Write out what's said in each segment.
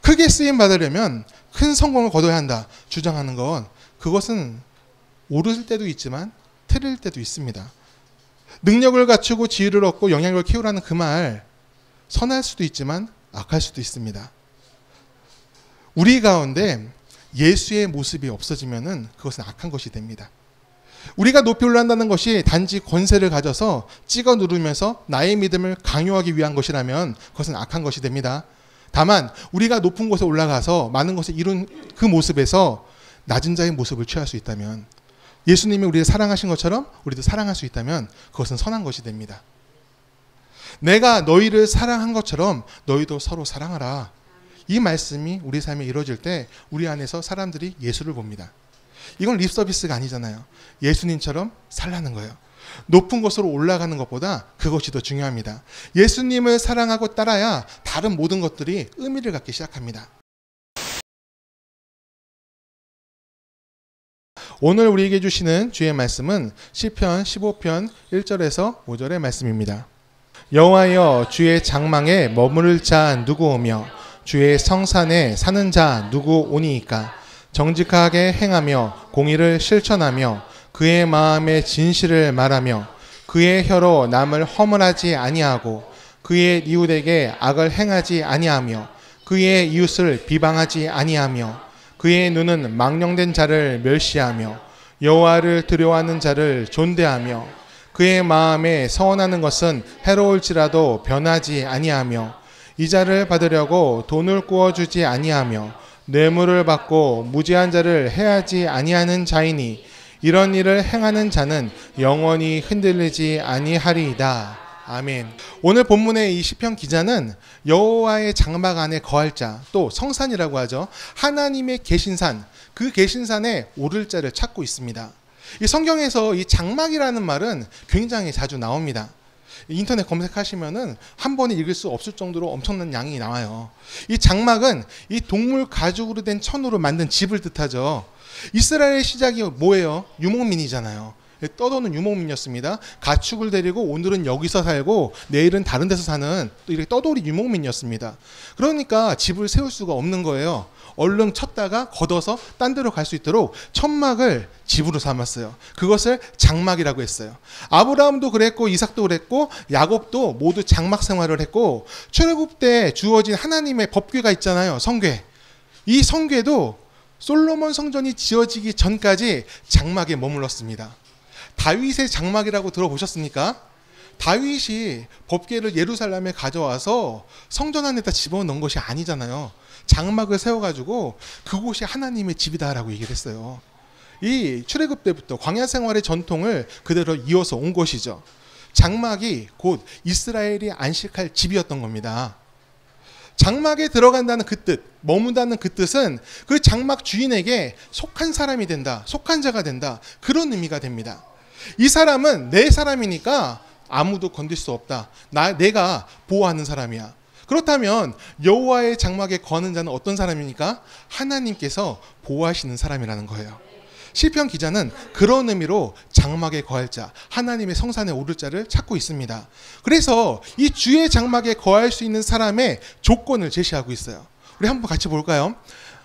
크게 쓰임 받으려면 큰 성공을 거둬야 한다 주장하는 건, 그것은 옳을 때도 있지만 틀릴 때도 있습니다. 능력을 갖추고 지위를 얻고 영향력을 키우라는 그 말, 선할 수도 있지만 악할 수도 있습니다. 우리 가운데 예수의 모습이 없어지면은 그것은 악한 것이 됩니다. 우리가 높이 올라간다는 것이 단지 권세를 가져서 찍어 누르면서 나의 믿음을 강요하기 위한 것이라면 그것은 악한 것이 됩니다. 다만 우리가 높은 곳에 올라가서 많은 것을 이룬 그 모습에서 낮은 자의 모습을 취할 수 있다면, 예수님이 우리를 사랑하신 것처럼 우리도 사랑할 수 있다면 그것은 선한 것이 됩니다. 내가 너희를 사랑한 것처럼 너희도 서로 사랑하라. 이 말씀이 우리 삶에 이루어질 때 우리 안에서 사람들이 예수를 봅니다. 이건 립서비스가 아니잖아요. 예수님처럼 살라는 거예요. 높은 곳으로 올라가는 것보다 그것이 더 중요합니다. 예수님을 사랑하고 따라야 다른 모든 것들이 의미를 갖기 시작합니다. 오늘 우리에게 주시는 주의 말씀은 시편 15편 1절에서 5절의 말씀입니다. 여호와여, 주의 장막에 머무를 자 누구 오며 주의 성산에 사는 자 누구 오니이까? 정직하게 행하며 공의를 실천하며 그의 마음에 진실을 말하며 그의 혀로 남을 허물하지 아니하고 그의 이웃에게 악을 행하지 아니하며 그의 이웃을 비방하지 아니하며 그의 눈은 망령된 자를 멸시하며 여호와를 두려워하는 자를 존대하며 그의 마음에 서원하는 것은 해로울지라도 변하지 아니하며 이자를 받으려고 돈을 구워주지 아니하며 뇌물을 받고 무지한 자를 해하지 아니하는 자이니 이런 일을 행하는 자는 영원히 흔들리지 아니하리이다. 아멘. 오늘 본문의 이 시편 기자는 여호와의 장막 안에 거할 자, 또 성산이라고 하죠. 하나님의 계신산, 그 계신산에 오를 자를 찾고 있습니다. 이 성경에서 이 장막이라는 말은 굉장히 자주 나옵니다. 인터넷 검색하시면은 한 번에 읽을 수 없을 정도로 엄청난 양이 나와요. 이 장막은 이 동물 가죽으로 된 천으로 만든 집을 뜻하죠. 이스라엘의 시작이 뭐예요? 유목민이잖아요. 떠도는 유목민이었습니다. 가축을 데리고 오늘은 여기서 살고 내일은 다른 데서 사는 또 이렇게 떠돌이 유목민이었습니다. 그러니까 집을 세울 수가 없는 거예요. 얼른 쳤다가 걷어서 딴 데로 갈 수 있도록 천막을 집으로 삼았어요. 그것을 장막이라고 했어요. 아브라함도 그랬고 이삭도 그랬고 야곱도 모두 장막 생활을 했고, 출애굽 때 주어진 하나님의 법궤가 있잖아요. 성궤. 이 성궤도 솔로몬 성전이 지어지기 전까지 장막에 머물렀습니다. 다윗의 장막이라고 들어보셨습니까? 다윗이 법궤를 예루살렘에 가져와서 성전 안에다 집어넣은 것이 아니잖아요. 장막을 세워가지고 그곳이 하나님의 집이다라고 얘기를 했어요. 이 출애굽 때부터 광야 생활의 전통을 그대로 이어서 온 것이죠. 장막이 곧 이스라엘이 안식할 집이었던 겁니다. 장막에 들어간다는 그 뜻, 머문다는 그 뜻은 그 장막 주인에게 속한 사람이 된다, 속한 자가 된다, 그런 의미가 됩니다. 이 사람은 내 사람이니까 아무도 건들 수 없다. 내가 보호하는 사람이야. 그렇다면 여호와의 장막에 거하는 자는 어떤 사람입니까? 하나님께서 보호하시는 사람이라는 거예요. 시편 기자는 그런 의미로 장막에 거할 자, 하나님의 성산에 오를 자를 찾고 있습니다. 그래서 이 주의 장막에 거할 수 있는 사람의 조건을 제시하고 있어요. 우리 한번 같이 볼까요?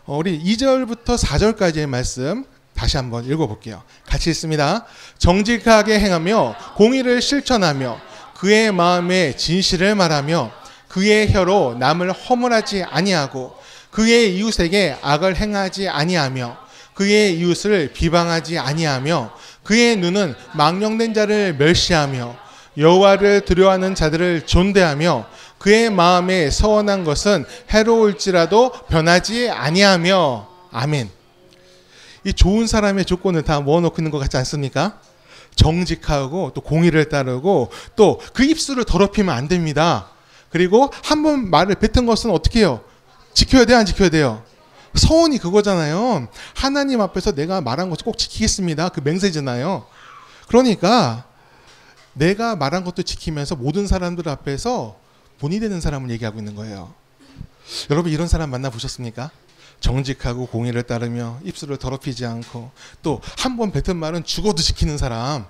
우리 2절부터 4절까지의 말씀 다시 한번 읽어볼게요. 같이 읽습니다. 정직하게 행하며 공의를 실천하며 그의 마음에 진실을 말하며 그의 혀로 남을 허물하지 아니하고 그의 이웃에게 악을 행하지 아니하며 그의 이웃을 비방하지 아니하며 그의 눈은 망령된 자를 멸시하며 여호와를 두려워하는 자들을 존대하며 그의 마음에 서원한 것은 해로울지라도 변하지 아니하며. 아멘. 이 좋은 사람의 조건을 다 모아놓고 있는 것 같지 않습니까? 정직하고 또 공의를 따르고 또 그 입술을 더럽히면 안 됩니다. 그리고 한 번 말을 뱉은 것은 어떻게 해요? 지켜야 돼요? 안 지켜야 돼요? 서원이 그거잖아요. 하나님 앞에서 내가 말한 것을 꼭 지키겠습니다. 그 맹세잖아요. 그러니까 내가 말한 것도 지키면서 모든 사람들 앞에서 본이 되는 사람을 얘기하고 있는 거예요. 여러분 이런 사람 만나보셨습니까? 정직하고 공의를 따르며 입술을 더럽히지 않고 또 한 번 뱉은 말은 죽어도 지키는 사람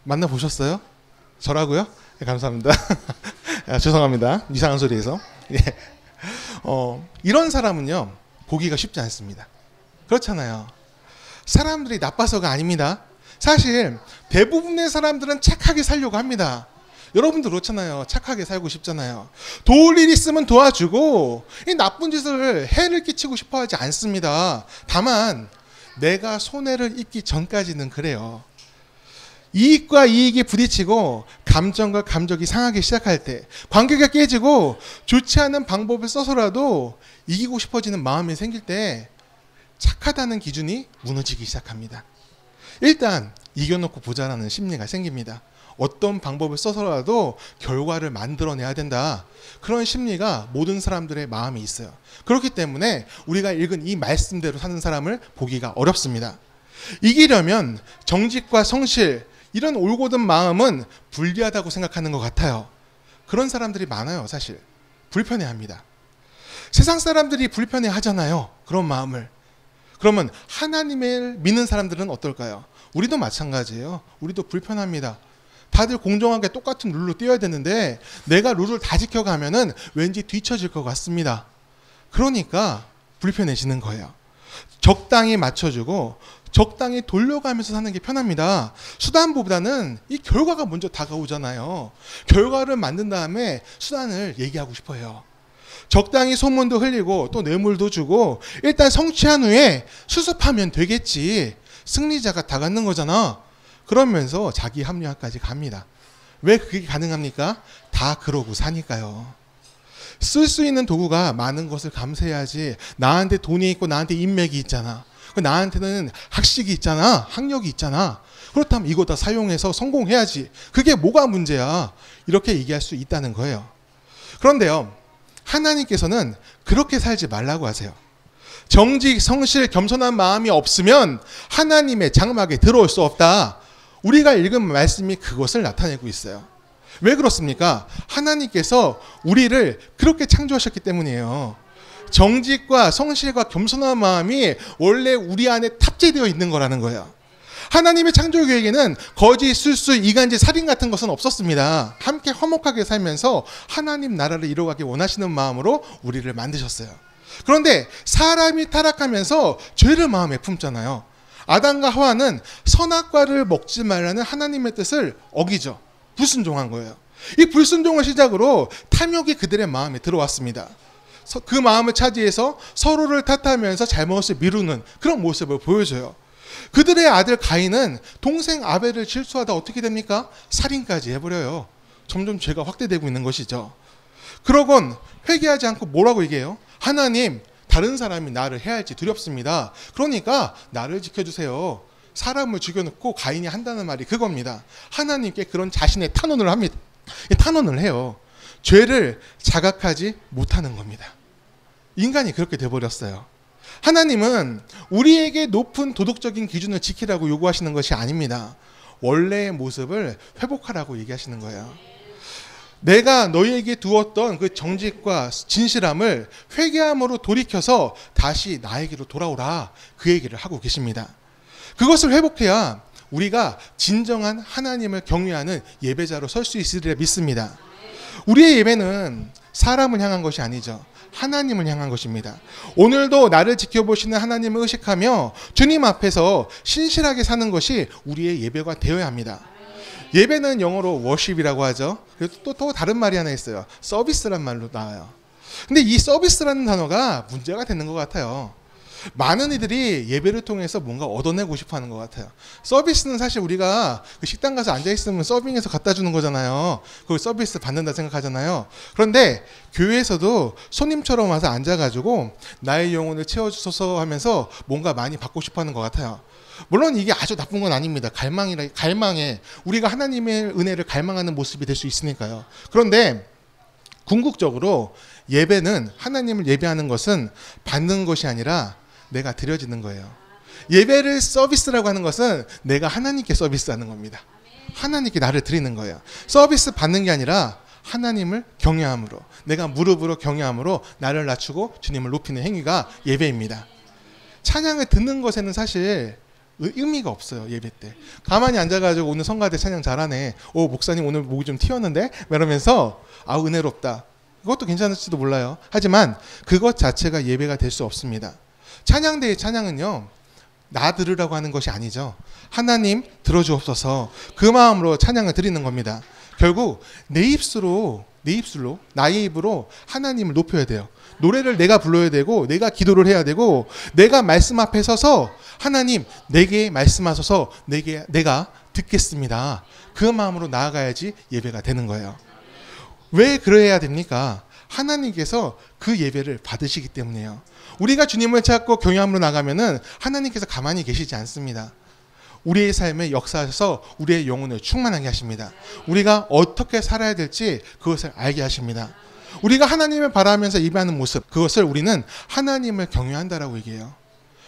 만나보셨어요? 저라고요? 네, 감사합니다. 죄송합니다. 이상한 소리에서. 예. 이런 사람은요, 보기가 쉽지 않습니다. 그렇잖아요. 사람들이 나빠서가 아닙니다. 사실 대부분의 사람들은 착하게 살려고 합니다. 여러분도 그렇잖아요. 착하게 살고 싶잖아요. 도울 일 있으면 도와주고 이 나쁜 짓을 해를 끼치고 싶어 하지 않습니다. 다만 내가 손해를 입기 전까지는 그래요. 이익과 이익이 부딪히고 감정과 감정이 상하기 시작할 때, 관계가 깨지고 좋지 않은 방법을 써서라도 이기고 싶어지는 마음이 생길 때 착하다는 기준이 무너지기 시작합니다. 일단 이겨놓고 보자라는 심리가 생깁니다. 어떤 방법을 써서라도 결과를 만들어내야 된다. 그런 심리가 모든 사람들의 마음에 있어요. 그렇기 때문에 우리가 읽은 이 말씀대로 사는 사람을 보기가 어렵습니다. 이기려면 정직과 성실, 이런 올곧은 마음은 불리하다고 생각하는 것 같아요. 그런 사람들이 많아요. 사실 불편해합니다. 세상 사람들이 불편해하잖아요. 그런 마음을. 그러면 하나님을 믿는 사람들은 어떨까요? 우리도 마찬가지예요. 우리도 불편합니다. 다들 공정하게 똑같은 룰로 뛰어야 되는데 내가 룰을 다 지켜가면은 왠지 뒤처질 것 같습니다. 그러니까 불편해지는 거예요. 적당히 맞춰주고 적당히 돌려가면서 사는 게 편합니다. 수단보다는 이 결과가 먼저 다가오잖아요. 결과를 만든 다음에 수단을 얘기하고 싶어요. 적당히 소문도 흘리고 또 뇌물도 주고 일단 성취한 후에 수습하면 되겠지. 승리자가 다 갖는 거잖아. 그러면서 자기 합리화까지 갑니다. 왜 그게 가능합니까? 다 그러고 사니까요. 쓸 수 있는 도구가 많은 것을 감수해야지. 나한테 돈이 있고 나한테 인맥이 있잖아. 나한테는 학식이 있잖아. 학력이 있잖아. 그렇다면 이거 다 사용해서 성공해야지. 그게 뭐가 문제야. 이렇게 얘기할 수 있다는 거예요. 그런데요, 하나님께서는 그렇게 살지 말라고 하세요. 정직, 성실, 겸손한 마음이 없으면 하나님의 장막에 들어올 수 없다. 우리가 읽은 말씀이 그것을 나타내고 있어요. 왜 그렇습니까? 하나님께서 우리를 그렇게 창조하셨기 때문이에요. 정직과 성실과 겸손한 마음이 원래 우리 안에 탑재되어 있는 거라는 거예요. 하나님의 창조 계획에는 거짓, 술수, 이간질, 살인 같은 것은 없었습니다. 함께 화목하게 살면서 하나님 나라를 이루어가기 원하시는 마음으로 우리를 만드셨어요. 그런데 사람이 타락하면서 죄를 마음에 품잖아요. 아담과 하와는 선악과를 먹지 말라는 하나님의 뜻을 어기죠. 불순종한 거예요. 이 불순종을 시작으로 탐욕이 그들의 마음에 들어왔습니다. 그 마음을 차지해서 서로를 탓하면서 잘못을 미루는 그런 모습을 보여줘요. 그들의 아들 가인은 동생 아벨을 질투하다 어떻게 됩니까? 살인까지 해버려요. 점점 죄가 확대되고 있는 것이죠. 그러곤 회개하지 않고 뭐라고 얘기해요? 하나님, 다른 사람이 나를 해할지 두렵습니다. 그러니까 나를 지켜주세요. 사람을 죽여놓고 가인이 한다는 말이 그겁니다. 하나님께 그런 자신의 탄원을 합니다. 탄원을 해요. 죄를 자각하지 못하는 겁니다. 인간이 그렇게 돼버렸어요. 하나님은 우리에게 높은 도덕적인 기준을 지키라고 요구하시는 것이 아닙니다. 원래의 모습을 회복하라고 얘기하시는 거예요. 내가 너희에게 두었던 그 정직과 진실함을 회개함으로 돌이켜서 다시 나에게로 돌아오라. 그 얘기를 하고 계십니다. 그것을 회복해야 우리가 진정한 하나님을 경외하는 예배자로 설 수 있으리라 믿습니다. 우리의 예배는 사람을 향한 것이 아니죠. 하나님을 향한 것입니다. 오늘도 나를 지켜보시는 하나님을 의식하며 주님 앞에서 신실하게 사는 것이 우리의 예배가 되어야 합니다. 예배는 영어로 worship이라고 하죠. 그리고 또 다른 말이 하나 있어요. 서비스란 말로 나와요. 근데 이 서비스라는 단어가 문제가 되는 것 같아요. 많은 이들이 예배를 통해서 뭔가 얻어내고 싶어 하는 것 같아요. 서비스는 사실 우리가 그 식당 가서 앉아있으면 서빙해서 갖다 주는 거잖아요. 그걸 서비스 받는다 생각하잖아요. 그런데 교회에서도 손님처럼 와서 앉아가지고 나의 영혼을 채워주소서 하면서 뭔가 많이 받고 싶어 하는 것 같아요. 물론 이게 아주 나쁜 건 아닙니다. 갈망에 우리가 하나님의 은혜를 갈망하는 모습이 될 수 있으니까요. 그런데 궁극적으로 예배는, 하나님을 예배하는 것은 받는 것이 아니라 내가 드려지는 거예요. 예배를 서비스라고 하는 것은 내가 하나님께 서비스하는 겁니다. 하나님께 나를 드리는 거예요. 서비스 받는 게 아니라 하나님을 경외함으로, 내가 무릎으로 경외함으로 나를 낮추고 주님을 높이는 행위가 예배입니다. 찬양을 듣는 것에는 사실 의미가 없어요. 예배 때 가만히 앉아가지고 오늘 성가대 찬양 잘하네, 오 목사님 오늘 목이 좀 튀었는데 이러면서 아 은혜롭다, 그것도 괜찮을지도 몰라요. 하지만 그것 자체가 예배가 될 수 없습니다. 찬양대의 찬양은요, 나 들으라고 하는 것이 아니죠. 하나님 들어주옵소서, 그 마음으로 찬양을 드리는 겁니다. 결국 내 입술로 나의 입으로 하나님을 높여야 돼요. 노래를 내가 불러야 되고, 내가 기도를 해야 되고, 내가 말씀 앞에 서서 하나님 내게 말씀하소서, 내가 듣겠습니다, 그 마음으로 나아가야지 예배가 되는 거예요. 왜 그래야 됩니까? 하나님께서 그 예배를 받으시기 때문이에요. 우리가 주님을 찾고 경외함으로 나가면은 하나님께서 가만히 계시지 않습니다. 우리의 삶에 역사하셔서 우리의 영혼을 충만하게 하십니다. 우리가 어떻게 살아야 될지 그것을 알게 하십니다. 우리가 하나님을 바라면서 예배하는 모습, 그것을 우리는 하나님을 경외한다라고 얘기해요.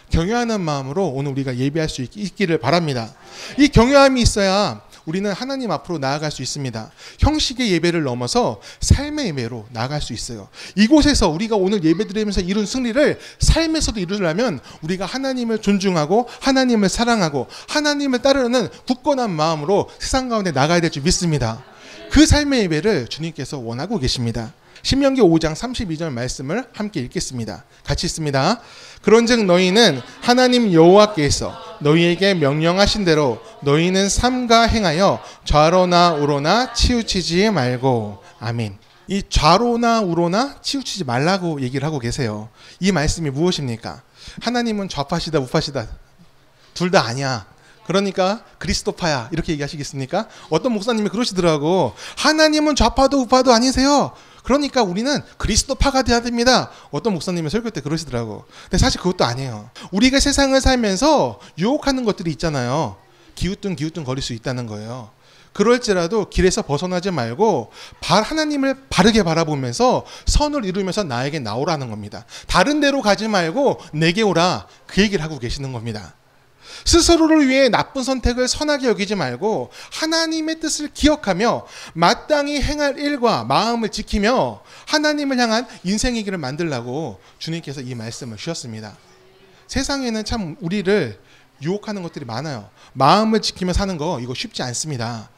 경외하는 마음으로 오늘 우리가 예배할 수 있기를 바랍니다. 이 경외함이 있어야 우리는 하나님 앞으로 나아갈 수 있습니다. 형식의 예배를 넘어서 삶의 예배로 나아갈 수 있어요. 이곳에서 우리가 오늘 예배드리면서 이룬 승리를 삶에서도 이루려면 우리가 하나님을 존중하고 하나님을 사랑하고 하나님을 따르는 굳건한 마음으로 세상 가운데 나가야 될 줄 믿습니다. 그 삶의 예배를 주님께서 원하고 계십니다. 신명기 5장 32절 말씀을 함께 읽겠습니다. 같이 읽습니다. 그런즉 너희는 하나님 여호와께서 너희에게 명령하신 대로 너희는 삼가 행하여 좌로나 우로나 치우치지 말고. 아멘. 이 좌로나 우로나 치우치지 말라고 얘기를 하고 계세요. 이 말씀이 무엇입니까? 하나님은 좌파시다 우파시다 둘 다 아니야, 그러니까 그리스도파야, 이렇게 얘기하시겠습니까? 어떤 목사님이 그러시더라고. 하나님은 좌파도 우파도 아니세요, 그러니까 우리는 그리스도파가 돼야 됩니다. 어떤 목사님이 설교 때 그러시더라고. 근데 사실 그것도 아니에요. 우리가 세상을 살면서 유혹하는 것들이 있잖아요. 기우뚱 거릴 수 있다는 거예요. 그럴지라도 길에서 벗어나지 말고 하나님을 바르게 바라보면서 선을 이루면서 나에게 나오라는 겁니다. 다른 데로 가지 말고 내게 오라, 그 얘기를 하고 계시는 겁니다. 스스로를 위해 나쁜 선택을 선하게 여기지 말고 하나님의 뜻을 기억하며 마땅히 행할 일과 마음을 지키며 하나님을 향한 인생의 길을 만들라고 주님께서 이 말씀을 주셨습니다. 세상에는 참 우리를 유혹하는 것들이 많아요. 마음을 지키며 사는 거, 이거 쉽지 않습니다.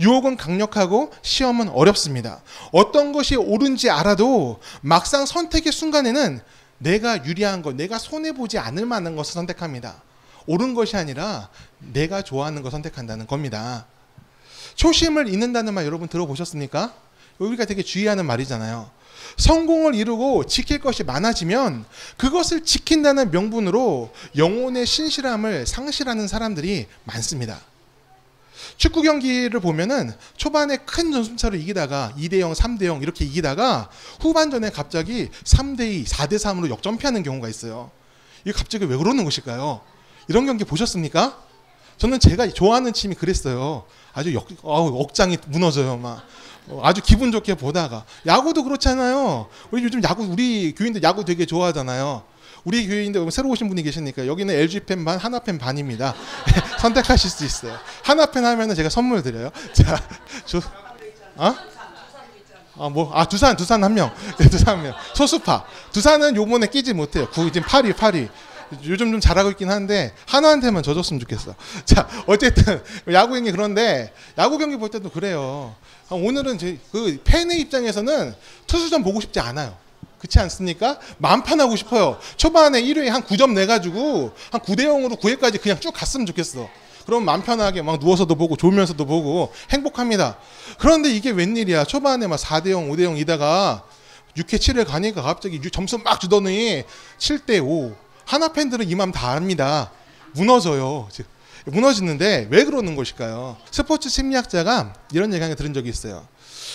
유혹은 강력하고 시험은 어렵습니다. 어떤 것이 옳은지 알아도 막상 선택의 순간에는 내가 유리한 것, 내가 손해보지 않을 만한 것을 선택합니다. 옳은 것이 아니라 내가 좋아하는 걸 선택한다는 겁니다. 초심을 잃는다는 말 여러분 들어보셨습니까? 우리가 되게 주의하는 말이잖아요. 성공을 이루고 지킬 것이 많아지면 그것을 지킨다는 명분으로 영혼의 신실함을 상실하는 사람들이 많습니다. 축구 경기를 보면은 초반에 큰 점수차로 이기다가 2대0, 3대0 이렇게 이기다가 후반전에 갑자기 3대2, 4대3으로 역전패하는 경우가 있어요. 이게 갑자기 왜 그러는 것일까요? 이런 경기 보셨습니까? 저는 제가 좋아하는 팀이 그랬어요. 아주 억장이 무너져요. 막 아주 기분 좋게 보다가. 야구도 그렇잖아요. 우리 요즘 우리 교인들 야구 되게 좋아하잖아요. 우리 교인들 새로 오신 분이 계시니까 여기는 LG 팬 반, 하나 팬 반입니다. 선택하실 수 있어요. 하나 팬 하면은 제가 선물 드려요. 자, 두산 한 명. 네, 두산 한 명. 소수파. 두산은 요번에 끼지 못해요. 지금 8위. 요즘 좀 잘하고 있긴 한데 하나한테만 져줬으면 좋겠어. 자, 어쨌든 야구 경기, 그런데 야구 경기 볼 때도 그래요. 오늘은 그 팬의 입장에서는 투수전 보고 싶지 않아요. 그렇지 않습니까? 만판하고 싶어요. 초반에 1회에 한 9점 내가지고 한 9대0으로 9회까지 그냥 쭉 갔으면 좋겠어. 그럼 맘 편하게 막 누워서도 보고 졸면서도 보고 행복합니다. 그런데 이게 웬일이야. 초반에 막 4대0, 5대0 이다가 6회, 7회 가니까 갑자기 점수 막 주더니 7대5. 하나 팬들은 이 맘 다 압니다. 무너져요. 무너지는데 왜 그러는 것일까요? 스포츠 심리학자가 이런 얘기 들은 적이 있어요.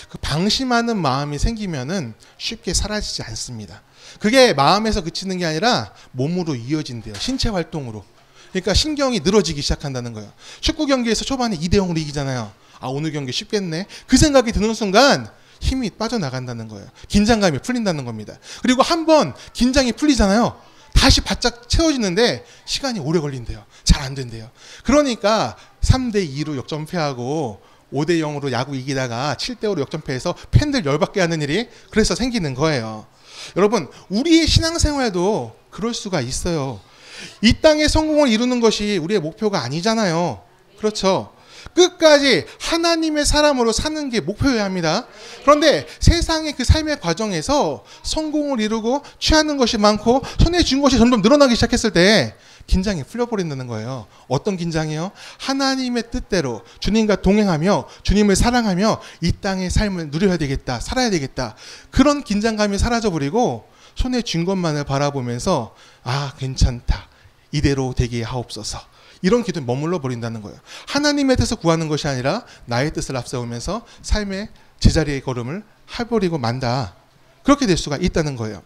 그 방심하는 마음이 생기면은 쉽게 사라지지 않습니다. 그게 마음에서 그치는 게 아니라 몸으로 이어진대요. 신체 활동으로. 그러니까 신경이 늘어지기 시작한다는 거예요. 축구 경기에서 초반에 2대0으로 이기잖아요. 아, 오늘 경기 쉽겠네. 그 생각이 드는 순간 힘이 빠져나간다는 거예요. 긴장감이 풀린다는 겁니다. 그리고 한번 긴장이 풀리잖아요. 다시 바짝 채워지는데 시간이 오래 걸린대요. 잘 안 된대요. 그러니까 3대2로 역전패하고 5대0으로 야구 이기다가 7대5로 역전패해서 팬들 열받게 하는 일이 그래서 생기는 거예요. 여러분, 우리의 신앙생활도 그럴 수가 있어요. 이 땅의 성공을 이루는 것이 우리의 목표가 아니잖아요. 그렇죠? 끝까지 하나님의 사람으로 사는 게 목표여야 합니다. 그런데 세상의 그 삶의 과정에서 성공을 이루고 취하는 것이 많고 손에 쥔 것이 점점 늘어나기 시작했을 때 긴장이 풀려버린다는 거예요. 어떤 긴장이요? 하나님의 뜻대로 주님과 동행하며 주님을 사랑하며 이 땅의 삶을 누려야 되겠다, 살아야 되겠다. 그런 긴장감이 사라져버리고 손에 쥔 것만을 바라보면서 아, 괜찮다. 이대로 되게 하옵소서. 이런 기도에 머물러 버린다는 거예요. 하나님의 뜻을 구하는 것이 아니라 나의 뜻을 앞세우면서 삶의 제자리의 걸음을 해버리고 만다. 그렇게 될 수가 있다는 거예요.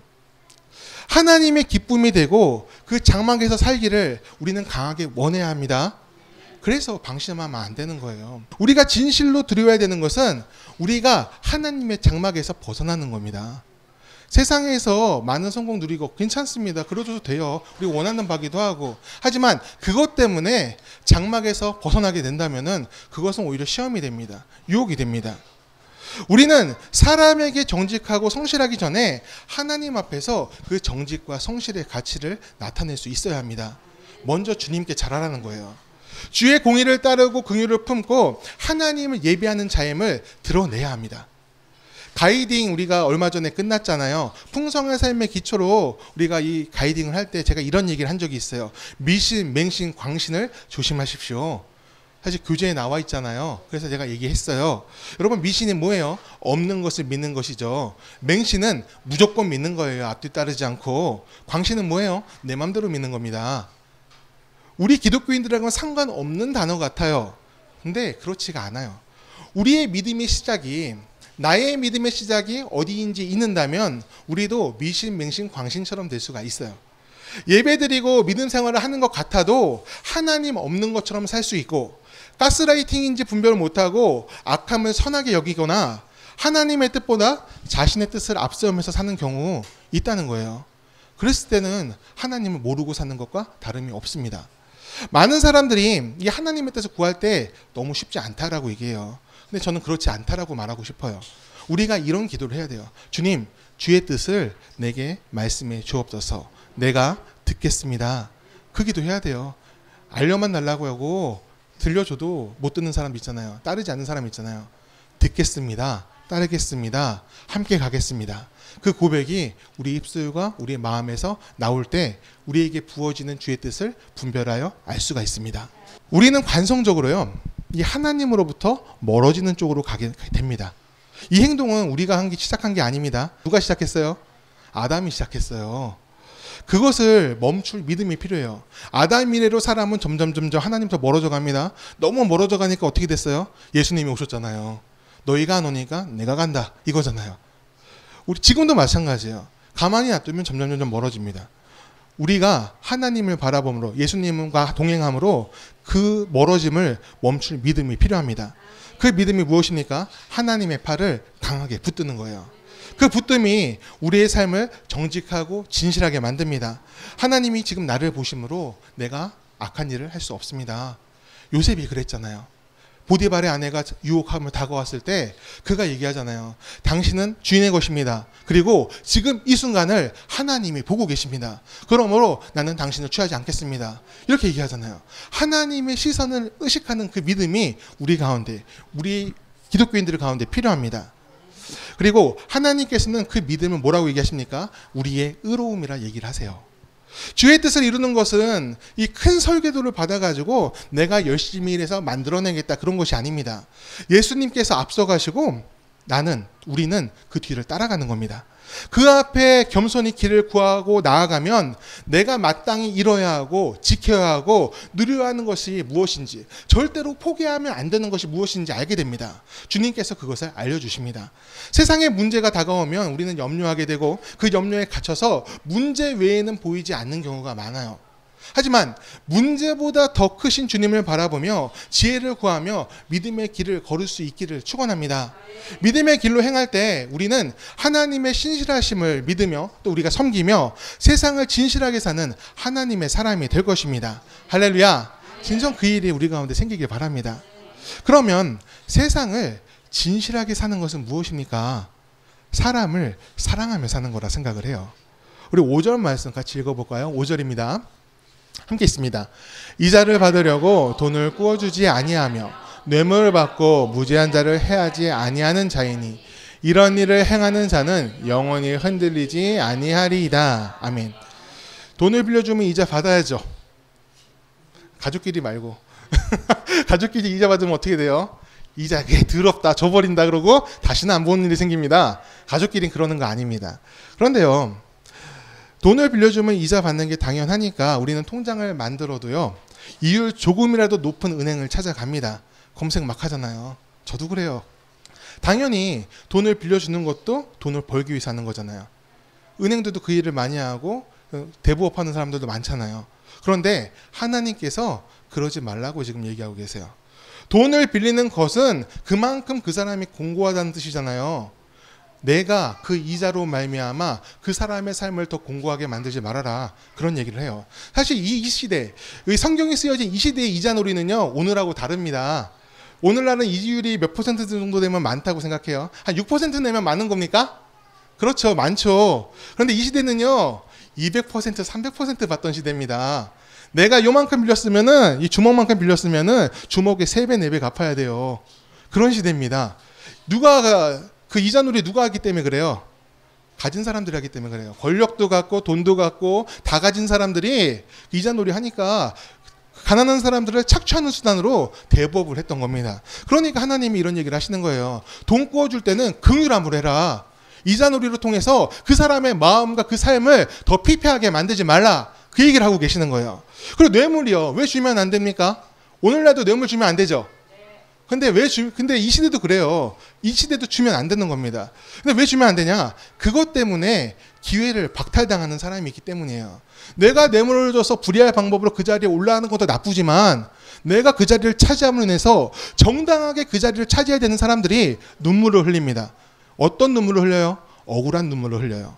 하나님의 기쁨이 되고 그 장막에서 살기를 우리는 강하게 원해야 합니다. 그래서 방심하면 안 되는 거예요. 우리가 진실로 두려워야 되는 것은 우리가 하나님의 장막에서 벗어나는 겁니다. 세상에서 많은 성공 누리고 괜찮습니다. 그러셔도 돼요. 우리 원하는 바기도 하고. 하지만 그것 때문에 장막에서 벗어나게 된다면은 그것은 오히려 시험이 됩니다. 유혹이 됩니다. 우리는 사람에게 정직하고 성실하기 전에 하나님 앞에서 그 정직과 성실의 가치를 나타낼 수 있어야 합니다. 먼저 주님께 잘하라는 거예요. 주의 공의를 따르고 긍휼을 품고 하나님을 예비하는 자임을 드러내야 합니다. 가이딩 우리가 얼마 전에 끝났잖아요. 풍성한 삶의 기초로 우리가 이 가이딩을 할 때 제가 이런 얘기를 한 적이 있어요. 미신, 맹신, 광신을 조심하십시오. 사실 교재에 나와 있잖아요. 그래서 제가 얘기했어요. 여러분, 미신이 뭐예요? 없는 것을 믿는 것이죠. 맹신은 무조건 믿는 거예요. 앞뒤 따르지 않고. 광신은 뭐예요? 내 맘대로 믿는 겁니다. 우리 기독교인들하고는 상관없는 단어 같아요. 근데 그렇지가 않아요. 우리의 믿음의 시작이, 나의 믿음의 시작이 어디인지 있는다면 우리도 미신, 맹신, 광신처럼 될 수가 있어요. 예배드리고 믿음 생활을 하는 것 같아도 하나님 없는 것처럼 살 수 있고, 가스라이팅인지 분별을 못하고 악함을 선하게 여기거나 하나님의 뜻보다 자신의 뜻을 앞세우면서 사는 경우 있다는 거예요. 그랬을 때는 하나님을 모르고 사는 것과 다름이 없습니다. 많은 사람들이 이 하나님의 뜻을 구할 때 너무 쉽지 않다라고 얘기해요. 근데 저는 그렇지 않다라고 말하고 싶어요. 우리가 이런 기도를 해야 돼요. 주님, 주의 뜻을 내게 말씀해 주옵소서. 내가 듣겠습니다. 그 기도 해야 돼요. 알려만 달라고 하고 들려줘도 못 듣는 사람 있잖아요. 따르지 않는 사람 있잖아요. 듣겠습니다. 따르겠습니다. 함께 가겠습니다. 그 고백이 우리 입술과 우리의 마음에서 나올 때 우리에게 부어지는 주의 뜻을 분별하여 알 수가 있습니다. 우리는 관성적으로요, 이 하나님으로부터 멀어지는 쪽으로 가게 됩니다. 이 행동은 우리가 시작한 게 아닙니다. 누가 시작했어요? 아담이 시작했어요. 그것을 멈출 믿음이 필요해요. 아담 이래로 사람은 점점 하나님부터 멀어져 갑니다. 너무 멀어져 가니까 어떻게 됐어요? 예수님이 오셨잖아요. 너희가 안 오니까 내가 간다, 이거잖아요. 우리 지금도 마찬가지예요. 가만히 놔두면 점점 멀어집니다. 우리가 하나님을 바라봄으로, 예수님과 동행함으로 그 멀어짐을 멈출 믿음이 필요합니다. 그 믿음이 무엇입니까? 하나님의 팔을 강하게 붙드는 거예요. 그 붙듦이 우리의 삶을 정직하고 진실하게 만듭니다. 하나님이 지금 나를 보심으로 내가 악한 일을 할 수 없습니다. 요셉이 그랬잖아요. 보디발의 아내가 유혹하며 다가왔을 때 그가 얘기하잖아요. 당신은 주인의 것입니다. 그리고 지금 이 순간을 하나님이 보고 계십니다. 그러므로 나는 당신을 취하지 않겠습니다. 이렇게 얘기하잖아요. 하나님의 시선을 의식하는 그 믿음이 우리 가운데, 우리 기독교인들 가운데 필요합니다. 그리고 하나님께서는 그 믿음을 뭐라고 얘기하십니까? 우리의 의로움이라 얘기를 하세요. 주의 뜻을 이루는 것은 이 큰 설계도를 받아가지고 내가 열심히 일해서 만들어내겠다, 그런 것이 아닙니다. 예수님께서 앞서가시고 우리는 그 뒤를 따라가는 겁니다. 그 앞에 겸손히 길을 구하고 나아가면 내가 마땅히 이뤄야 하고 지켜야 하고 누려야 하는 것이 무엇인지, 절대로 포기하면 안 되는 것이 무엇인지 알게 됩니다. 주님께서 그것을 알려주십니다. 세상에 문제가 다가오면 우리는 염려하게 되고 그 염려에 갇혀서 문제 외에는 보이지 않는 경우가 많아요. 하지만 문제보다 더 크신 주님을 바라보며 지혜를 구하며 믿음의 길을 걸을 수 있기를 축원합니다. 믿음의 길로 행할 때 우리는 하나님의 신실하심을 믿으며 또 우리가 섬기며 세상을 진실하게 사는 하나님의 사람이 될 것입니다. 할렐루야. 진정 그 일이 우리 가운데 생기길 바랍니다. 그러면 세상을 진실하게 사는 것은 무엇입니까? 사람을 사랑하며 사는 거라 생각을 해요. 우리 5절 말씀 같이 읽어볼까요? 5절입니다. 함께 있습니다. 이자를 받으려고 돈을 꾸어주지 아니하며 뇌물을 받고 무죄한 자를 해하지 아니하는 자이니 이런 일을 행하는 자는 영원히 흔들리지 아니하리이다. 아멘. 돈을 빌려주면 이자 받아야죠. 가족끼리 말고. 가족끼리 이자 받으면 어떻게 돼요? 이자 더럽다 줘버린다 그러고 다시는 안 보는 일이 생깁니다. 가족끼리 그러는 거 아닙니다. 그런데요, 돈을 빌려주면 이자 받는 게 당연하니까 우리는 통장을 만들어도요, 이율 조금이라도 높은 은행을 찾아갑니다. 검색 막 하잖아요. 저도 그래요. 당연히 돈을 빌려주는 것도 돈을 벌기 위해서 하는 거잖아요. 은행들도 그 일을 많이 하고 대부업 하는 사람들도 많잖아요. 그런데 하나님께서 그러지 말라고 지금 얘기하고 계세요. 돈을 빌리는 것은 그만큼 그 사람이 공고하다는 뜻이잖아요. 내가 그 이자로 말미암아 그 사람의 삶을 더 공고하게 만들지 말아라. 그런 얘기를 해요. 사실 이 시대, 성경이 쓰여진 이 시대의 이자놀이는요, 오늘하고 다릅니다. 오늘날은 이율이 몇 퍼센트 정도 되면 많다고 생각해요. 한 6% 내면 많은 겁니까? 그렇죠. 많죠. 그런데 이 시대는요, 200%, 300% 받던 시대입니다. 내가 요만큼 빌렸으면은, 이 주먹만큼 빌렸으면은 주먹의 3배, 4배 갚아야 돼요. 그런 시대입니다. 그 이자놀이 누가 하기 때문에 그래요? 가진 사람들이 하기 때문에 그래요. 권력도 갖고 돈도 갖고 다 가진 사람들이 이자놀이 하니까 가난한 사람들을 착취하는 수단으로 대법을 했던 겁니다. 그러니까 하나님이 이런 얘기를 하시는 거예요. 돈 구워줄 때는 긍휼함을 해라. 이자놀이를 통해서 그 사람의 마음과 그 삶을 더 피폐하게 만들지 말라. 그 얘기를 하고 계시는 거예요. 그리고 뇌물이요. 왜 주면 안 됩니까? 오늘날도 뇌물 주면 안 되죠. 근데 근데 이 시대도 그래요. 이 시대도 주면 안 되는 겁니다. 근데 왜 주면 안 되냐? 그것 때문에 기회를 박탈당하는 사람이 있기 때문이에요. 내가 뇌물을 줘서 불의할 방법으로 그 자리에 올라가는 것도 나쁘지만 내가 그 자리를 차지함으로 인해서 정당하게 그 자리를 차지해야 되는 사람들이 눈물을 흘립니다. 어떤 눈물을 흘려요? 억울한 눈물을 흘려요.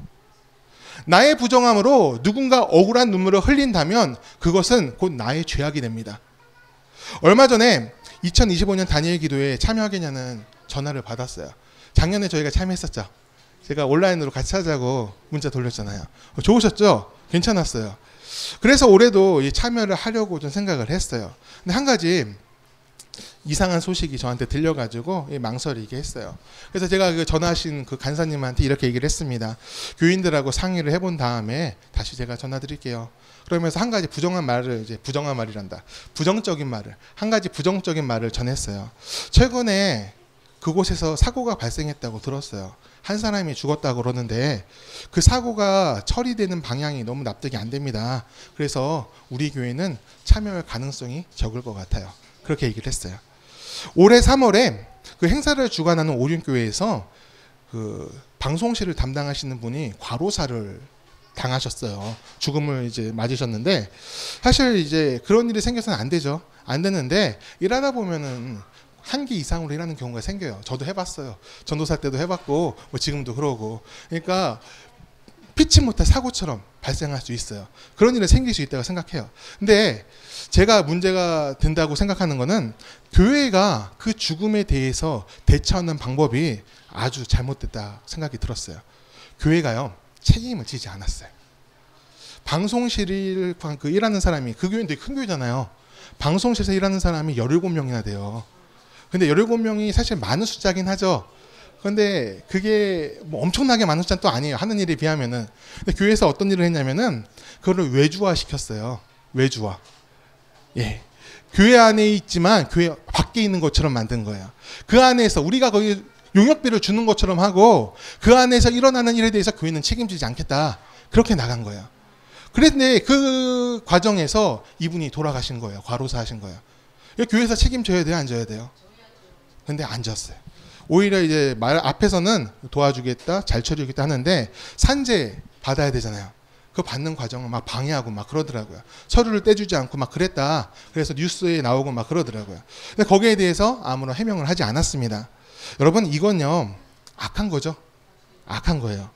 나의 부정함으로 누군가 억울한 눈물을 흘린다면 그것은 곧 나의 죄악이 됩니다. 얼마 전에 2025년 다니엘 기도에 참여하겠냐는 전화를 받았어요. 작년에 저희가 참여했었죠. 제가 온라인으로 같이 하자고 문자 돌렸잖아요. 좋으셨죠? 괜찮았어요. 그래서 올해도 참여를 하려고 좀 생각을 했어요. 근데 한 가지 이상한 소식이 저한테 들려가지고 망설이게 했어요. 그래서 제가 그 전화하신 그 간사님한테 이렇게 얘기를 했습니다. 교인들하고 상의를 해본 다음에 다시 제가 전화 드릴게요. 그러면서 한 가지 부정적인 말을 전했어요. 최근에 그곳에서 사고가 발생했다고 들었어요. 한 사람이 죽었다고 그러는데 그 사고가 처리되는 방향이 너무 납득이 안 됩니다. 그래서 우리 교회는 참여할 가능성이 적을 것 같아요. 그렇게 얘기를 했어요. 올해 3월에 그 행사를 주관하는 오륜교회에서 그 방송실을 담당하시는 분이 과로사를 당하셨어요. 죽음을 이제 맞으셨는데 사실 이제 그런 일이 생겨서는 안 되죠. 안 되는데 일하다 보면은 한계 이상으로 일하는 경우가 생겨요. 저도 해봤어요. 전도사 때도 해봤고 뭐 지금도 그러고. 그러니까 피치 못할 사고처럼 발생할 수 있어요. 그런 일이 생길 수 있다고 생각해요. 근데 제가 문제가 된다고 생각하는 거는 교회가 그 죽음에 대해서 대처하는 방법이 아주 잘못됐다 생각이 들었어요. 교회가요, 책임을 지지 않았어요. 방송실을 일하는 사람이, 그 교회는 되게 큰 교회잖아요. 방송실에서 일하는 사람이 17명이나 돼요. 근데 17명이 사실 많은 숫자긴 하죠. 그런데 그게 뭐 엄청나게 많은 숫자는 또 아니에요. 하는 일에 비하면은. 근데 교회에서 어떤 일을 했냐면은 그거를 외주화 시켰어요. 외주화. 예. 교회 안에 있지만 교회 밖에 있는 것처럼 만든 거예요. 그 안에서 우리가 거기 용역비를 주는 것처럼 하고 그 안에서 일어나는 일에 대해서 교회는 책임지지 않겠다. 그렇게 나간 거예요. 그런데 그 과정에서 이분이 돌아가신 거예요. 과로사 하신 거예요. 교회에서 책임져야 돼요? 안 져야 돼요? 근데 안 졌어요. 오히려 이제 말 앞에서는 도와주겠다, 잘 처리하겠다 하는데 산재 받아야 되잖아요. 그 받는 과정을 막 방해하고 막 그러더라고요. 서류를 떼주지 않고 막 그랬다. 그래서 뉴스에 나오고 막 그러더라고요. 근데 거기에 대해서 아무런 해명을 하지 않았습니다. 여러분, 이건요, 악한 거죠. 악한 거예요.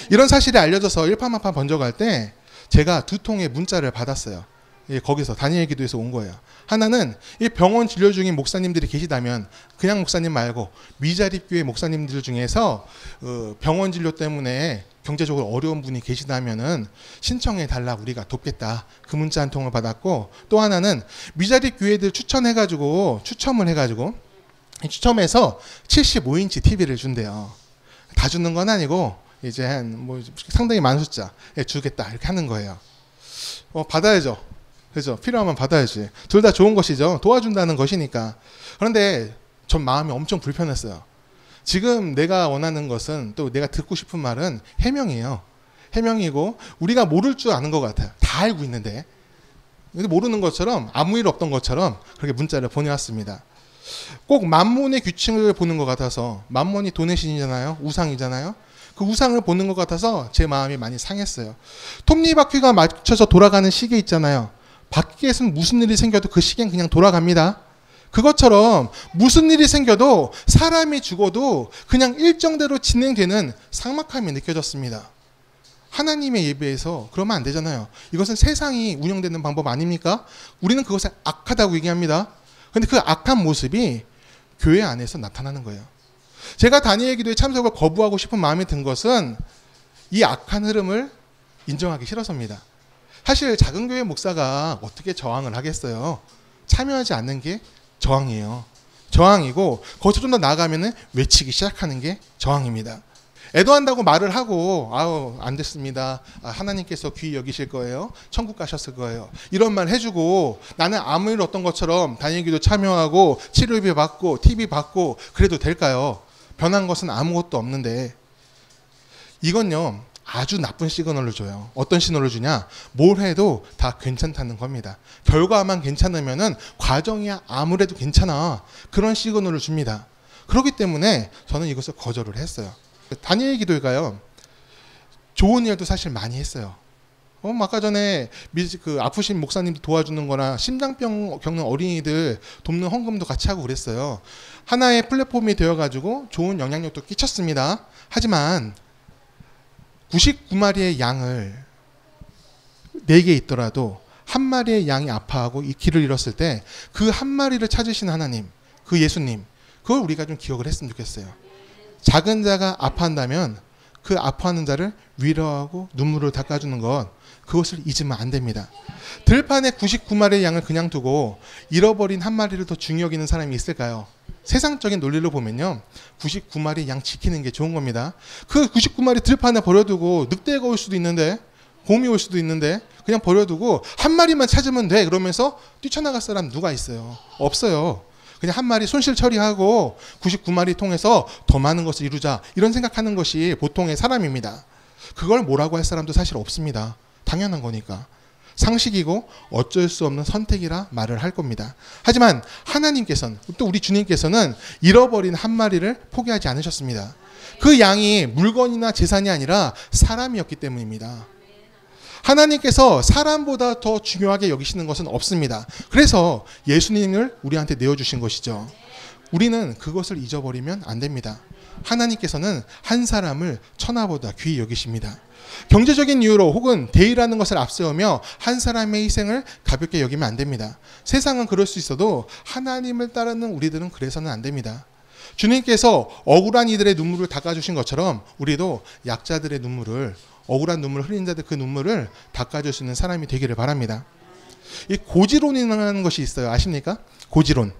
이런 사실이 알려져서 일파만파 번져갈 때 제가 2통의 문자를 받았어요. 거기서 다니엘 기도에서 온 거예요. 하나는 이 병원 진료 중인 목사님들이 계시다면 그냥 목사님 말고 미자립교회 목사님들 중에서 병원 진료 때문에 경제적으로 어려운 분이 계시다면은 신청해 달라, 우리가 돕겠다. 그 문자 한 통을 받았고, 또 하나는 미자립 교회들 추첨을 해가지고 추첨해서 75인치 TV를 준대요. 다 주는 건 아니고 이제 한 뭐 상당히 많은 숫자 주겠다 이렇게 하는 거예요. 받아야죠. 그죠? 필요하면 받아야지. 둘 다 좋은 것이죠. 도와준다는 것이니까. 그런데 전 마음이 엄청 불편했어요. 지금 내가 원하는 것은, 또 내가 듣고 싶은 말은 해명이에요. 해명이고, 우리가 모를 줄 아는 것 같아요. 다 알고 있는데. 근데 모르는 것처럼, 아무 일 없던 것처럼 그렇게 문자를 보내왔습니다. 꼭 만몬의 규칙을 보는 것 같아서, 만몬이 돈의 신이잖아요. 우상이잖아요. 그 우상을 보는 것 같아서 제 마음이 많이 상했어요. 톱니바퀴가 맞춰서 돌아가는 시계 있잖아요. 밖에서 무슨 일이 생겨도 그 시계는 그냥 돌아갑니다. 그것처럼 무슨 일이 생겨도, 사람이 죽어도 그냥 일정대로 진행되는 삭막함이 느껴졌습니다. 하나님의 예배에서 그러면 안 되잖아요. 이것은 세상이 운영되는 방법 아닙니까? 우리는 그것을 악하다고 얘기합니다. 그런데 그 악한 모습이 교회 안에서 나타나는 거예요. 제가 다니엘 기도에 참석을 거부하고 싶은 마음이 든 것은 이 악한 흐름을 인정하기 싫어서입니다. 사실 작은 교회 목사가 어떻게 저항을 하겠어요? 참여하지 않는 게 저항이에요. 저항이고, 거기서 좀 더 나아가면은 외치기 시작하는 게 저항입니다. 애도한다고 말을 하고, 아우 안 됐습니다, 하나님께서 귀히 여기실 거예요, 천국 가셨을 거예요, 이런 말 해주고, 나는 아무 일 없던 것처럼 다니기도 참여하고 치료비 받고 TV 받고 그래도 될까요? 변한 것은 아무것도 없는데. 이건요 아주 나쁜 시그널을 줘요. 어떤 신호를 주냐? 뭘 해도 다 괜찮다는 겁니다. 결과만 괜찮으면은 과정이 아무래도 괜찮아, 그런 시그널을 줍니다. 그렇기 때문에 저는 이것을 거절을 했어요. 다니엘 기도회가요, 좋은 일도 사실 많이 했어요. 아까 전에 아프신 목사님도 도와주는 거나 심장병 겪는 어린이들 돕는 헌금도 같이 하고 그랬어요. 하나의 플랫폼이 되어가지고 좋은 영향력도 끼쳤습니다. 하지만 99마리의 양을 4개 있더라도 한 마리의 양이 아파하고 이 길을 잃었을 때 그 한 마리를 찾으신 하나님, 그 예수님, 그걸 우리가 좀 기억을 했으면 좋겠어요. 작은 자가 아파한다면 그 아파하는 자를 위로하고 눈물을 닦아주는 것, 그것을 잊으면 안 됩니다. 들판에 99마리의 양을 그냥 두고 잃어버린 한 마리를 더 중히 여기는 사람이 있을까요? 세상적인 논리로 보면요, 99마리 양 지키는 게 좋은 겁니다. 그 99마리 들판에 버려두고 늑대가 올 수도 있는데, 곰이 올 수도 있는데 그냥 버려두고 한 마리만 찾으면 돼 그러면서 뛰쳐나갈 사람 누가 있어요? 없어요. 그냥 한 마리 손실 처리하고 99마리 통해서 더 많은 것을 이루자, 이런 생각하는 것이 보통의 사람입니다. 그걸 뭐라고 할 사람도 사실 없습니다. 당연한 거니까. 상식이고 어쩔 수 없는 선택이라 말을 할 겁니다. 하지만 하나님께서는, 또 우리 주님께서는 잃어버린 한 마리를 포기하지 않으셨습니다. 그 양이 물건이나 재산이 아니라 사람이었기 때문입니다. 하나님께서 사람보다 더 중요하게 여기시는 것은 없습니다. 그래서 예수님을 우리한테 내어주신 것이죠. 우리는 그것을 잊어버리면 안 됩니다. 하나님께서는 한 사람을 천하보다 귀히 여기십니다. 경제적인 이유로 혹은 대의라는 것을 앞세우며 한 사람의 희생을 가볍게 여기면 안 됩니다. 세상은 그럴 수 있어도 하나님을 따르는 우리들은 그래서는 안 됩니다. 주님께서 억울한 이들의 눈물을 닦아주신 것처럼 우리도 약자들의 눈물을, 억울한 눈물 흘린 자들 그 눈물을 닦아줄 수 있는 사람이 되기를 바랍니다. 이 고지론이라는 것이 있어요. 아십니까? 고지론.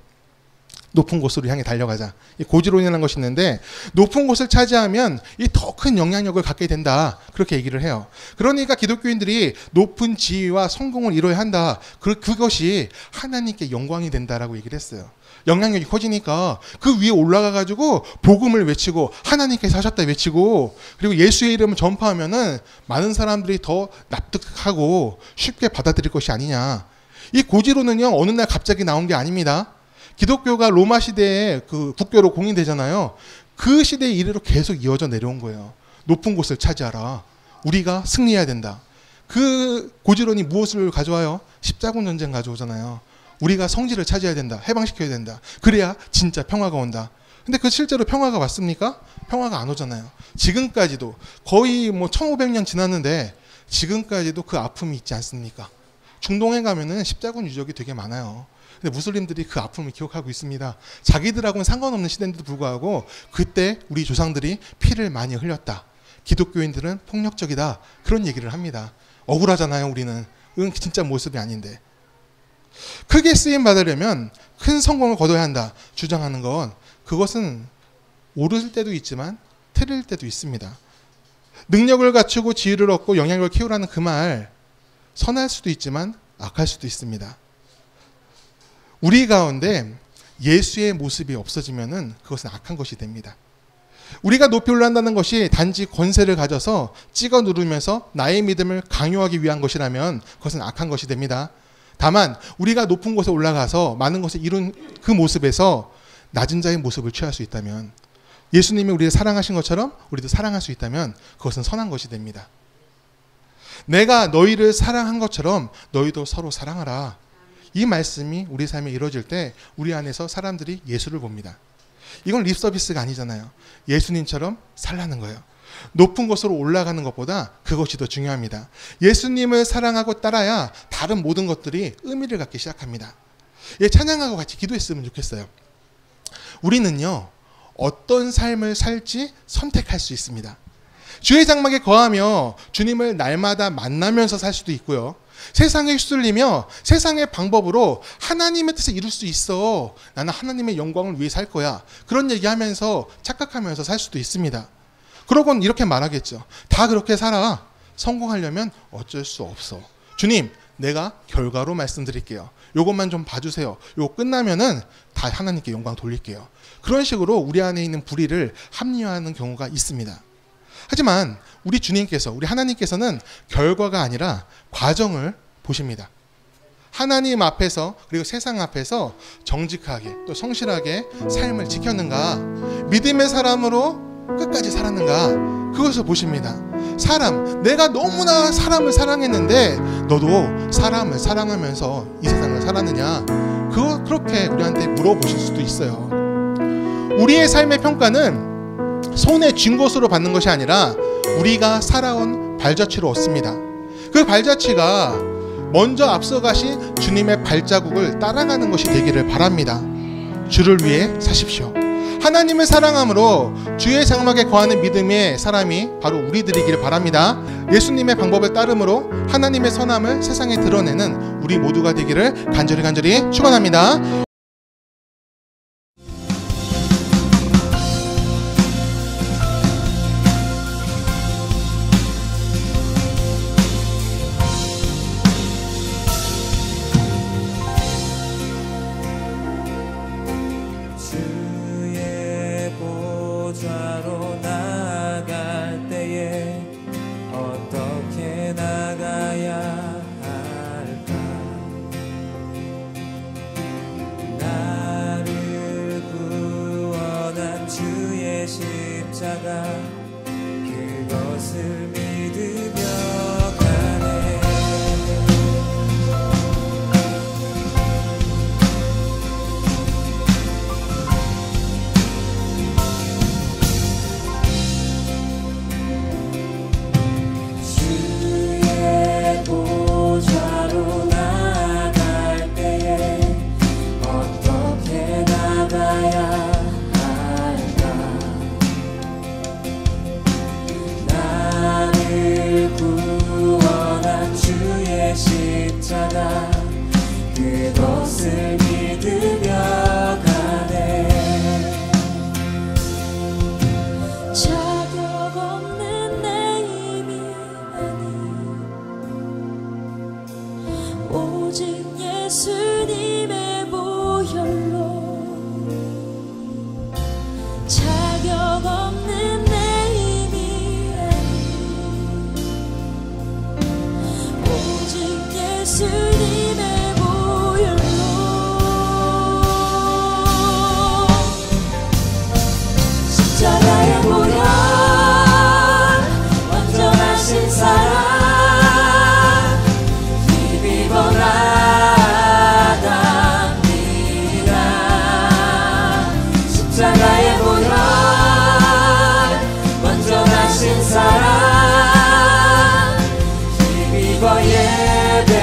높은 곳으로 향해 달려가자. 이 고지론이라는 것이 있는데, 높은 곳을 차지하면 이 더 큰 영향력을 갖게 된다, 그렇게 얘기를 해요. 그러니까 기독교인들이 높은 지위와 성공을 이뤄야 한다, 그것이 하나님께 영광이 된다라고 얘기를 했어요. 영향력이 커지니까 그 위에 올라가가지고 복음을 외치고 하나님께서 하셨다 외치고, 그리고 예수의 이름을 전파하면은 많은 사람들이 더 납득하고 쉽게 받아들일 것이 아니냐. 이 고지론은요 어느 날 갑자기 나온 게 아닙니다. 기독교가 로마 시대에 그 국교로 공인되잖아요. 그 시대 이래로 계속 이어져 내려온 거예요. 높은 곳을 차지하라, 우리가 승리해야 된다. 그 고지론이 무엇을 가져와요? 십자군 전쟁 가져오잖아요. 우리가 성지를 차지해야 된다, 해방시켜야 된다, 그래야 진짜 평화가 온다. 근데 그 실제로 평화가 왔습니까? 평화가 안 오잖아요. 지금까지도 거의 1500년 지났는데 지금까지도 그 아픔이 있지 않습니까? 중동에 가면은 십자군 유적이 되게 많아요. 근데 무슬림들이 그 아픔을 기억하고 있습니다. 자기들하고는 상관없는 시대인데도 불구하고 그때 우리 조상들이 피를 많이 흘렸다, 기독교인들은 폭력적이다. 그런 얘기를 합니다. 억울하잖아요, 우리는. 이건 진짜 모습이 아닌데. 크게 쓰임 받으려면 큰 성공을 거둬야 한다. 주장하는 건 그것은 옳을 때도 있지만 틀릴 때도 있습니다. 능력을 갖추고 지위를 얻고 영향력을 키우라는 그 말, 선할 수도 있지만 악할 수도 있습니다. 우리 가운데 예수의 모습이 없어지면은 그것은 악한 것이 됩니다. 우리가 높이 올라간다는 것이 단지 권세를 가져서 찍어 누르면서 나의 믿음을 강요하기 위한 것이라면 그것은 악한 것이 됩니다. 다만 우리가 높은 곳에 올라가서 많은 것을 이룬 그 모습에서 낮은 자의 모습을 취할 수 있다면, 예수님이 우리를 사랑하신 것처럼 우리도 사랑할 수 있다면 그것은 선한 것이 됩니다. 내가 너희를 사랑한 것처럼 너희도 서로 사랑하라. 이 말씀이 우리 삶에 이루어질 때 우리 안에서 사람들이 예수를 봅니다. 이건 립서비스가 아니잖아요. 예수님처럼 살라는 거예요. 높은 곳으로 올라가는 것보다 그것이 더 중요합니다. 예수님을 사랑하고 따라야 다른 모든 것들이 의미를 갖기 시작합니다. 예, 찬양하고 같이 기도했으면 좋겠어요. 우리는요, 어떤 삶을 살지 선택할 수 있습니다. 주의 장막에 거하며 주님을 날마다 만나면서 살 수도 있고요. 세상에 휩쓸리며 세상의 방법으로 하나님의 뜻을 이룰 수 있어. 나는 하나님의 영광을 위해 살 거야. 그런 얘기하면서 착각하면서 살 수도 있습니다. 그러곤 이렇게 말하겠죠. 다 그렇게 살아. 성공하려면 어쩔 수 없어. 주님, 내가 결과로 말씀드릴게요. 요것만 좀 봐주세요. 요거 끝나면은 다 하나님께 영광 돌릴게요. 그런 식으로 우리 안에 있는 불의를 합리화하는 경우가 있습니다. 하지만 우리 주님께서, 우리 하나님께서는 결과가 아니라 과정을 보십니다. 하나님 앞에서 그리고 세상 앞에서 정직하게 또 성실하게 삶을 지켰는가, 믿음의 사람으로 끝까지 살았는가, 그것을 보십니다. 사람, 내가 너무나 사람을 사랑했는데 너도 사람을 사랑하면서 이 세상을 살았느냐, 그렇게 우리한테 물어보실 수도 있어요. 우리의 삶의 평가는 손에 쥔 것으로 받는 것이 아니라 우리가 살아온 발자취로 얻습니다. 그 발자취가 먼저 앞서가신 주님의 발자국을 따라가는 것이 되기를 바랍니다. 주를 위해 사십시오. 하나님을 사랑함으로 주의 장막에 거하는 믿음의 사람이 바로 우리들이기를 바랍니다. 예수님의 방법을 따름으로 하나님의 선함을 세상에 드러내는 우리 모두가 되기를 간절히 축원합니다. 그것을 믿으며 가네. 주의 보좌로 나갈 때에 어떻게 나가야 구원한 주의 십자가 그것을 믿으며 가네. 자격 없는 내 힘이 아닌 오직 예수님의 보혈로 자격 없는 예수님의 보혈로 십자가의 보혈 완전하신 사랑 힘입어 나갑니다. 십자가의 보혈 완전하신 사랑 힘입어 예배